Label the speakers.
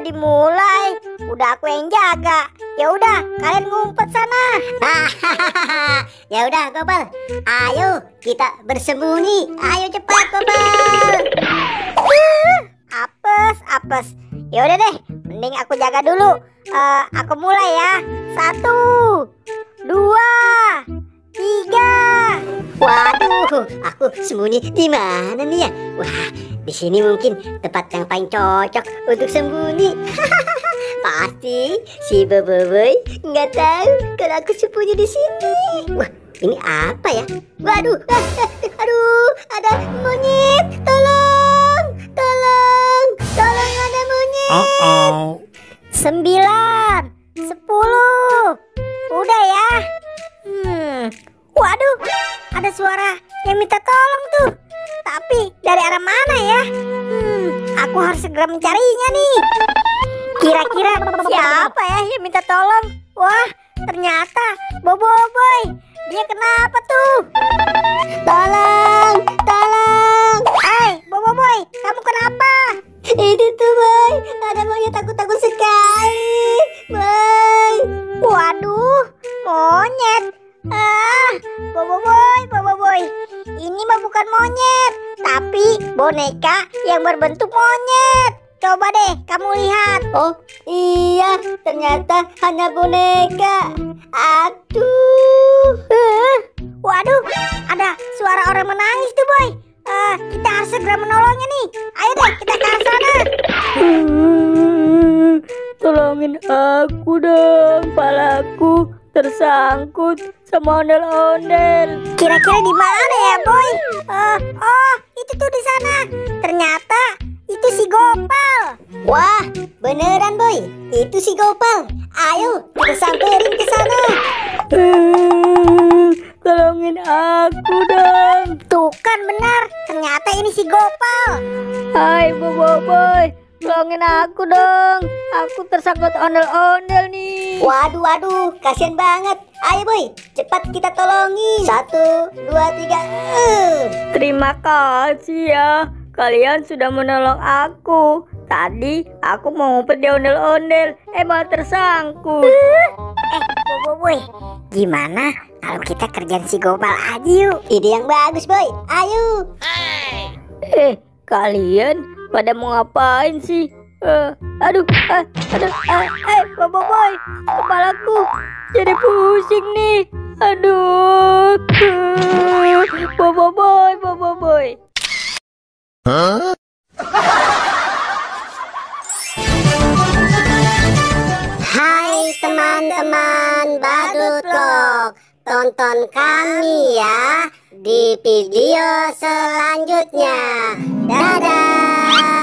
Speaker 1: dimulai. Udah aku yang jaga. Ya udah, kalian ngumpet sana.
Speaker 2: Ya udah Gobal, ayo kita bersembunyi. Ayo cepat Gobal.
Speaker 1: Apes. Ya udah deh, mending aku jaga dulu. Aku mulai ya. 1, 2, 3.
Speaker 2: Waduh, aku sembunyi di mana nih ya? Wah, di sini mungkin tempat yang paling cocok untuk sembunyi. Pasti si Boboiboy nggak tahu kalau aku sembunyi di sini. Wah, ini apa ya? Waduh, aduh, ada monyet. Tolong ada monyet.
Speaker 1: 9, 10. Udah ya. Waduh, ada suara yang minta tolong tuh. Tapi dari arah mana ya? Aku harus segera mencarinya nih. Kira-kira siapa ya yang minta tolong? Wah, ternyata Boboiboy. Dia kenapa tuh?
Speaker 2: Tolong.
Speaker 1: Hai, Boboiboy, kamu kenapa?
Speaker 2: Itu tuh Boy, ada monyet, takut sekali Boy.
Speaker 1: Waduh, monyet. Boboiboy. Ini mah bukan monyet, tapi boneka yang berbentuk monyet. Coba deh kamu lihat.
Speaker 2: Oh iya, ternyata hanya boneka. Aduh.
Speaker 1: Waduh, ada suara orang menangis tuh Boy. Kita harus segera menolongnya nih. Ayo deh kita ke arah sana.
Speaker 3: Tolongin aku dong, palaku tersangkut sama ondel-ondel.
Speaker 1: Kira-kira di mana ya Boy? Oh, itu tuh di sana. Ternyata itu si Gopal.
Speaker 2: Wah, beneran Boy, itu si Gopal. Ayo kita samperin ke sana.
Speaker 3: Tolongin aku dong.
Speaker 1: Tuh kan benar, ternyata ini si Gopal.
Speaker 3: Hai Boboiboy, tolongin aku dong. Aku tersangkut ondel-ondel nih.
Speaker 2: Waduh, kasihan banget. Ayo Boy, cepat kita tolongin. 1, 2, 3.
Speaker 3: Terima kasih ya, kalian sudah menolong aku. Tadi aku mau ngumpet di ondel-ondel, malah tersangkut.
Speaker 1: Boboiboy, gimana kalau kita kerjaan si Gopal aja yuk?
Speaker 2: Ide yang bagus Boy, ayo.
Speaker 3: Kalian pada mau ngapain sih? Boboiboy, kepalaku jadi pusing nih. Aduh, Boboiboy.
Speaker 2: Hai teman-teman Badut Vlog, tonton kami ya di video selanjutnya. Dadah.